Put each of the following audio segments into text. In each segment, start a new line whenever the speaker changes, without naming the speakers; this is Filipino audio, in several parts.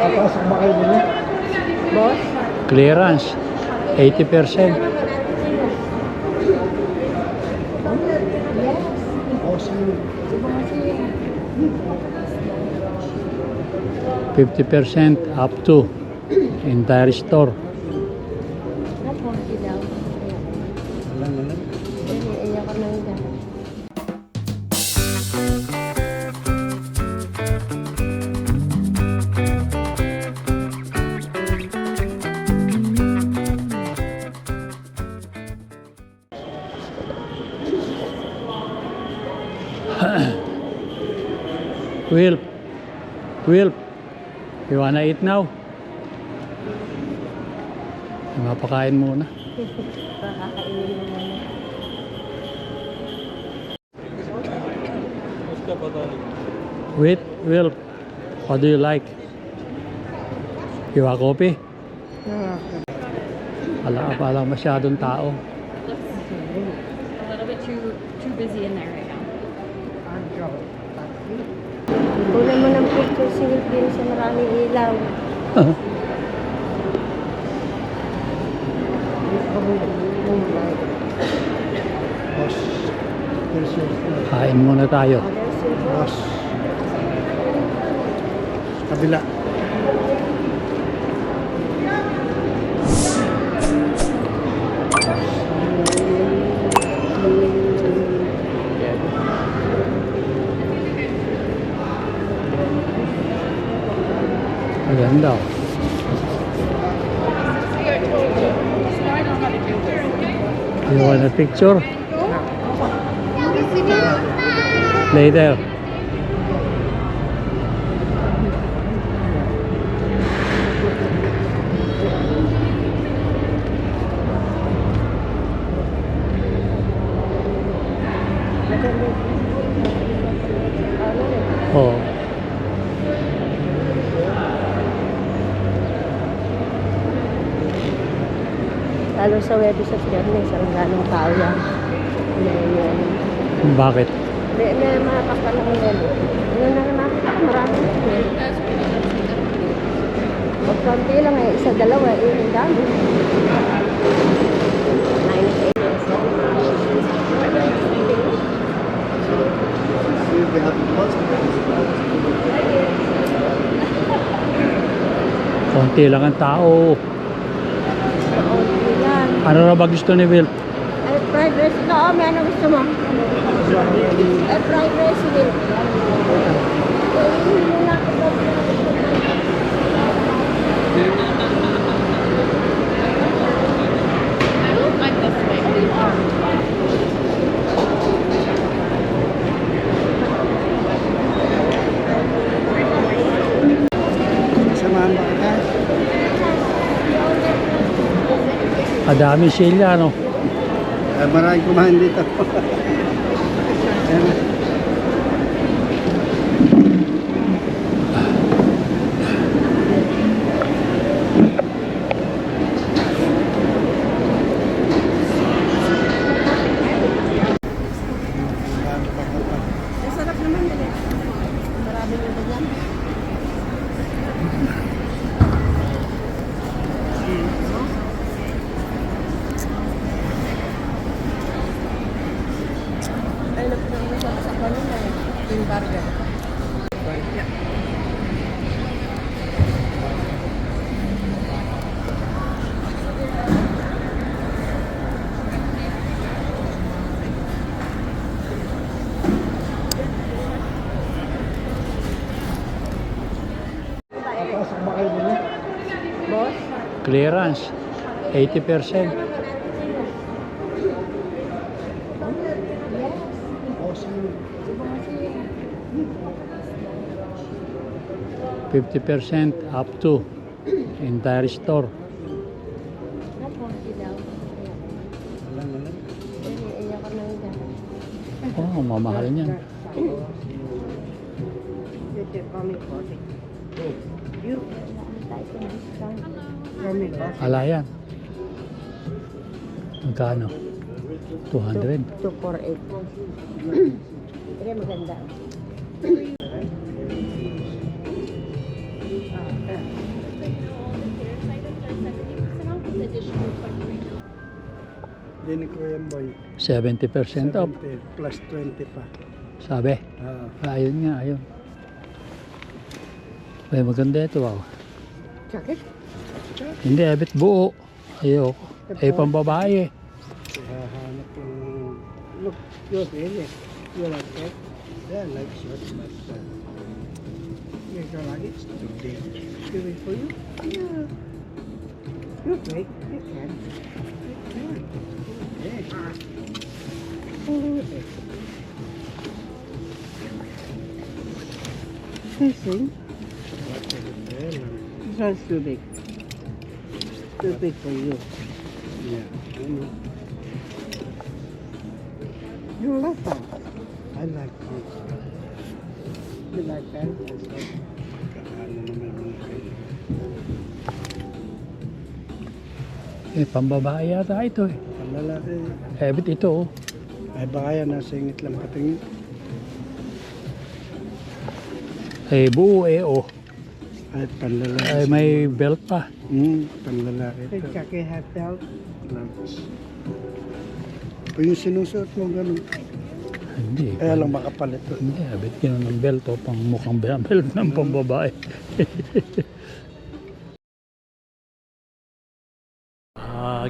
Papasok ba kayo nila?
Boss?
Clearance, 80%.
Awesome.
50% up to entire store.
Napunti daw.
Alam mo na.
Iyak ka na yun.
Will, you wanna eat now? Mapakain muna.
Pakakainin mo muna.
Wait, Will, what do you like? You want coffee? Wala masyadong tao.
A little bit too busy in there right now.
Kunan mo ng picture si Wilpin sa maraming ilaw.
Boss. Here's your food.
Kain muna tayo.
There's your boss.
Boss. Kabila.
Ayan daw. You want a picture? Later. Oh.
Lalo sa website sa ganun, isang ganong tao yan.
Bakit?
May makapalang yan. Ano na nakita ko, marami na yan. Pag konti lang eh, isa, dalawa, ang dami. 98 years.
Konti lang ang tao.
Konti yan.
Ano na ba gusto ni Will?
Ay, fried rice ito. Oh, may ano gusto mo? Ay, fried rice din. Hindi mo na ako.
Like this way.
Samahan ba ka?
Madami sila, no?
Maraming kumain dito. Ayan.
Masarap naman din eh. Marami nyo ba yan? Ay, napinang masarap sa kanila eh. Yung burger.
Papasok ba kayo nila?
Boss?
Clearance, 80%.
Awesome.
50% up to entire store.
Napunti daw.
Alam mo na.
Iyak ka na yun.
Oh, mamahal niyan. Ala yan. Magkano? 200.
248. Kaya maganda.
Hindi ni Kuya Boy.
70% off.
70 plus 20 pa.
Sabi. Ayun nga, ayun. Ay, maganda ito, wow.
Jacket?
Hindi, ebit buo. Ayoko. Ay, pambabae.
Hahanap yung... Look, you're really. You like that? Yeah, I like short, but... you don't like it? It's too big. Too big for you? Yeah. Look, right? You can. Yeah. This thing? This one's too big. Too big for you. Yeah, I know. You like that? I like it. You like that?
Eh, pambabae yata ito eh.
Ang lalaki.
Ebit ito, oh.
Ay baka yan, nasa ingit lang patingin.
Eh, buo eh, oh.
Ay, panlalaki.
Ay, may belt pa.
Panlalaki ito. Hey, Chucky, have belt? O yung sinusuot mo ganun.
Hindi.
Kaya lang makapal ito.
Hindi, ebit yun ng belt, oh. Pang mukhang belt ng pambabae.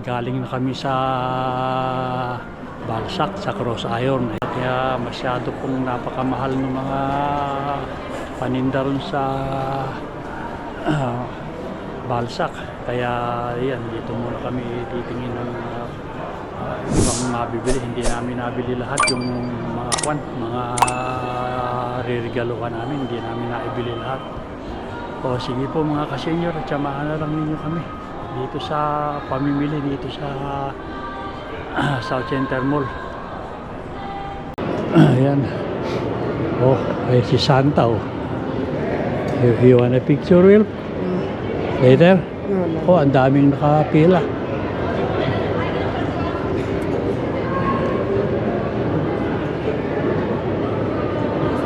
Galing na kami sa Balsac, sa Cross Iron. Kaya masyado pong napakamahal ng mga paninda ron sa Balsac. Kaya yan, dito muna kami titingin ng ibang mabibili. Hindi namin nabili lahat yung mga ririgaluhan namin. Hindi namin naibili lahat. O sige po mga kasenyor, tsamahan na lang ninyo kami dito sa pamimili dito sa South Center Mall. Ayan. Oh, ay si Santa, oh. You want a picture, Will? Later? Oh, ang daming nakapila.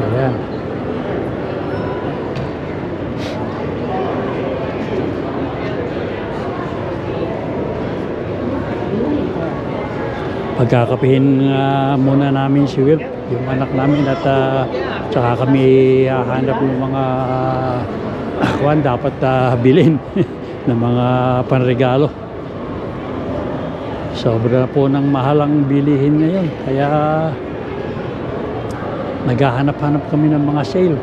Ayan. Pagkakapihin muna namin si Will, yung anak namin, at tsaka kami hahanap ng mga kwan dapat bilhin ng mga panregalo. Sobra po ng mahalang bilihin ngayon, kaya naghahanap-hanap kami ng mga sale.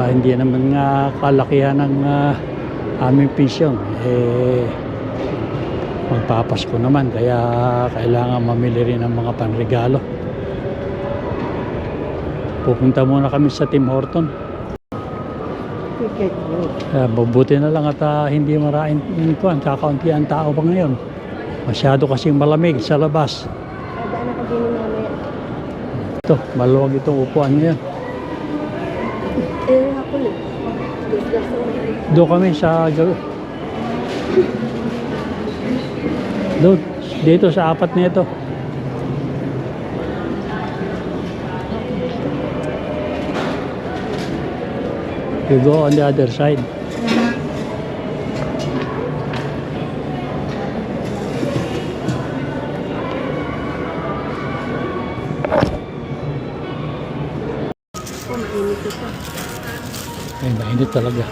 Hindi naman kalakihan ng aming pensyon. Magpapasko naman, kaya kailangan mamili rin ng mga panregalo. Pupunta muna kami sa Tim Horton. Mabuti na lang at hindi maraming kakaunti ang tao pa ngayon. Masyado kasing malamig sa labas.
Daan na kabili namin.
Ito, maluwag itong upuan ngayon.
Hapon eh.
Doon kami sa doon, dito sa apat nito. You go on the other side.
Mainit ito.
Ay, mainit talaga.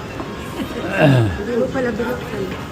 Hindi mo pala binuksan.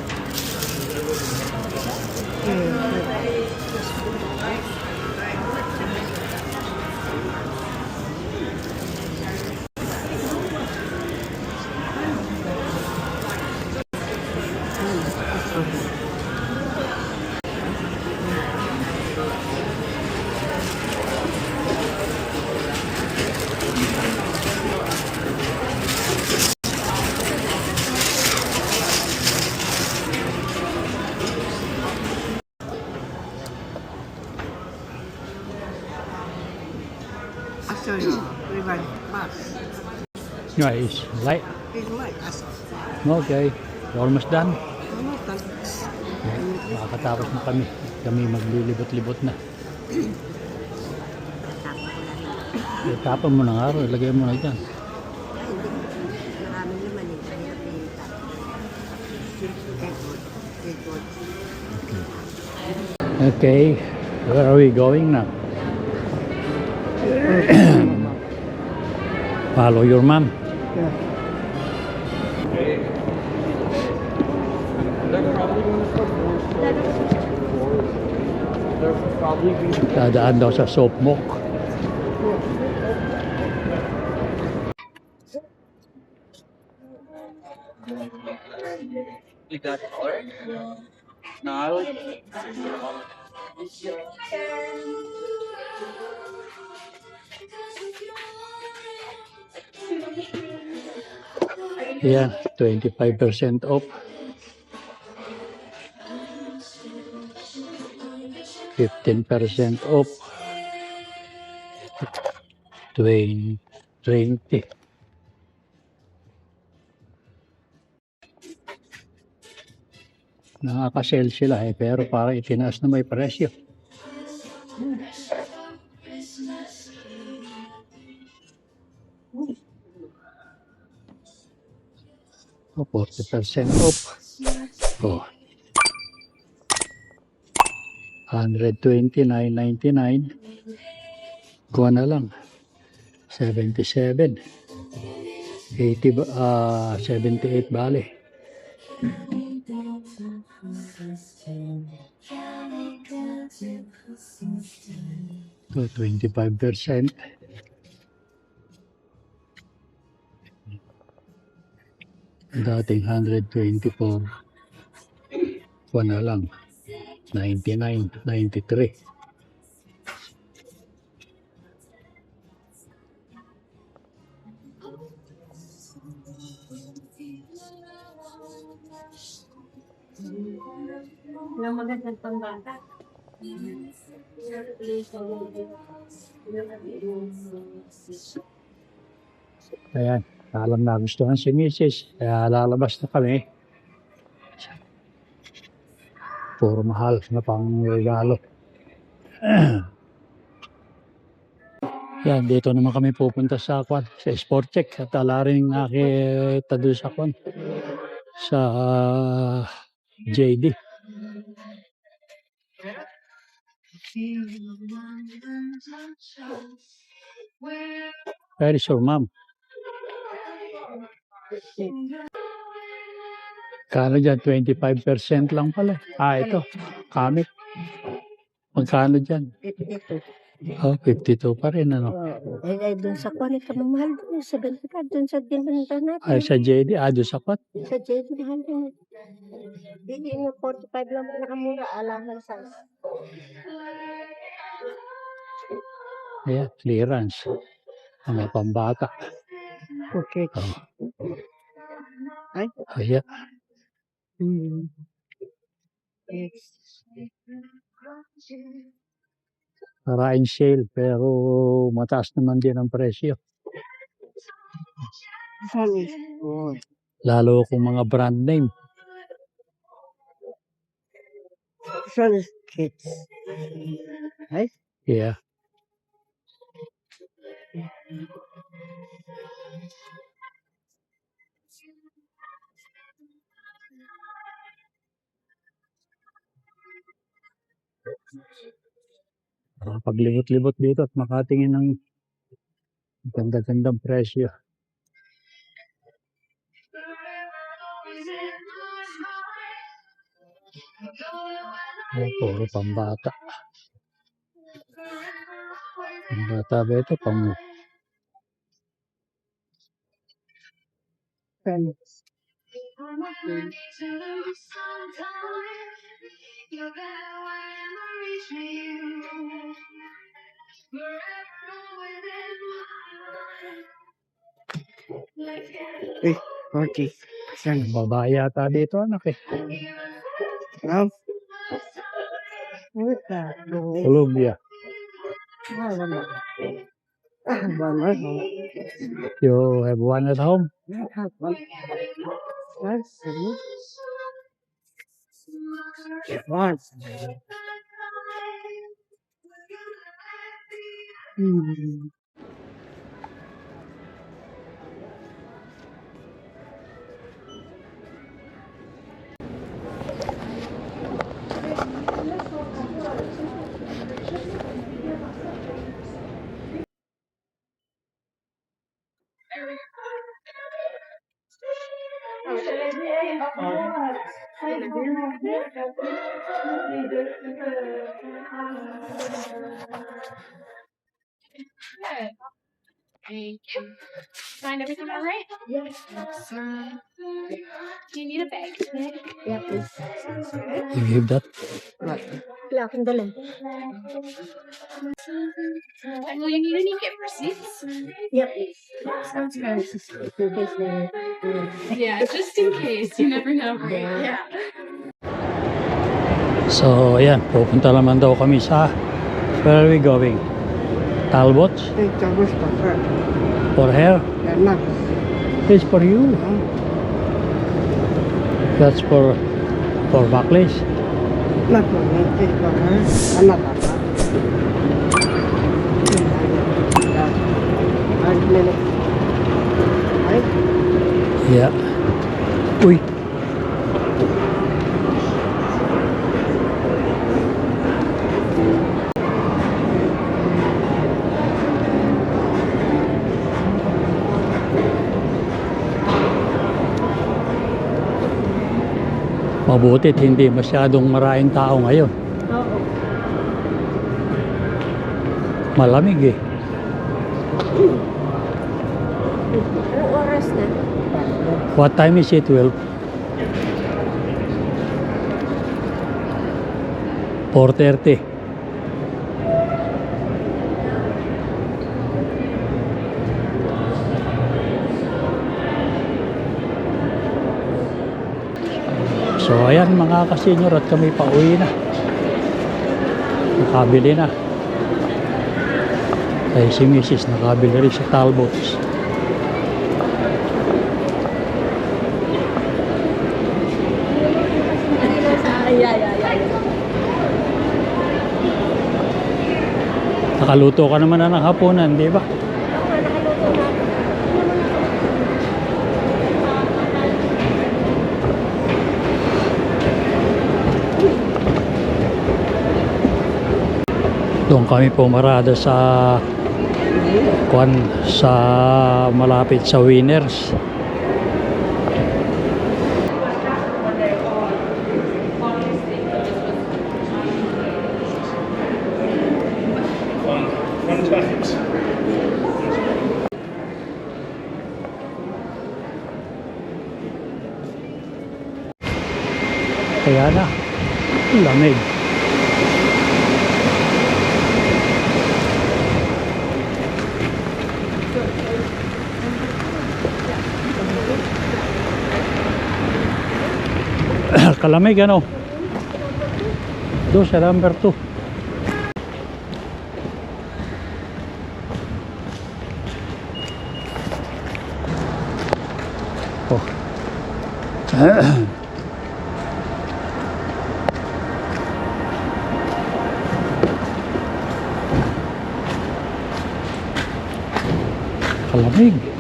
Actually, we went fast.
Nice. Light.
It's like us.
Okay. You're almost done.
Almost done.
Makakatapos na kami. Kami maglilibot-libot na. Tapon mo na nga ro. Ilagay mo na dyan.
Maraming naman eh.
Gatewood.
Okay, where are we going now? Follow your mom.
Yeah.
Dadaan daw sa soap mock. Yan, 25% off. 15% off. 20. Nakaka-sell sila pero parang itinaas na may presyo. Oh, 40% off. Oh. 129.99. Kuha na lang. 77. 78 bale. So 25%. Dating 124. Kuha na lang. 99.93.
Yung magandang pambata.
Ayan. Alam na gustuhan si Mrs. Kaya lalabas na kami. Puro mahal na pang regalo. Yan, dito naman kami pupunta sa kwan, sa Sport Check. At ala rin nakita doon sa kwan, sa JD. Where is your mom? Kano dyan? 25% lang pala. Ito. Comic. Magkano dyan? Oh, 52 pa rin, ano?
Doon sa kwan, kamamahal doon. 75 doon sa binbenta natin.
Ay, sa JD. Doon sa kwan.
Sa JD, mahal doon. Hindi yung 45 lang nakamura. Alangan sa
Ayan, clearance. Mga pambata.
Okay.
Oh.
Ay?
Ayan. Parain sale, pero mataas naman din ang presyo. Lalo kung mga brand name.
This one is kids. Right?
Yeah. Paglibot-libot dito at makatingin ng ganda-gandang presyo. Puro pambata. Pambata ba ito?
Hey, 40.
Babae yata dito, anak eh.
Now? What's that?
Columbia. You have one at home?
One.
Thank you. Find everything all right? Yes. Do you need a bag today?
Yeah, please.
You give that.
Wala akong dala.
And will you need any gift receipts?
Yeah, please.
Sounds good.
In case na
Yeah, just in case. You never know, right? Yeah.
So, ayan. Pupunta naman daw kami sa... Where are we going? Talbot?
Hey, Chavez pa, sir.
For her?
Yan na.
It's for you. That's for Buckley's.
Not for me, it's for her. Anak ako. 5 minutes. Right?
Yeah. Uy. Mabutit hindi masyadong maraming tao ngayon.
Oo.
Malamig eh.
Anong oras na?
What time is it? 12? 4:30. So ayan mga kasenyor at kami pauwi na. Nakabili na. Ay si Mrs. nakabili rin sa Talbots. Nakaluto ka naman na ng hapunan, di ba? Doon kami pumarada sa malapit sa Winners. Kaya na, lamig. Kalamig ano? Doon sa number 2. Oh. Kalamig.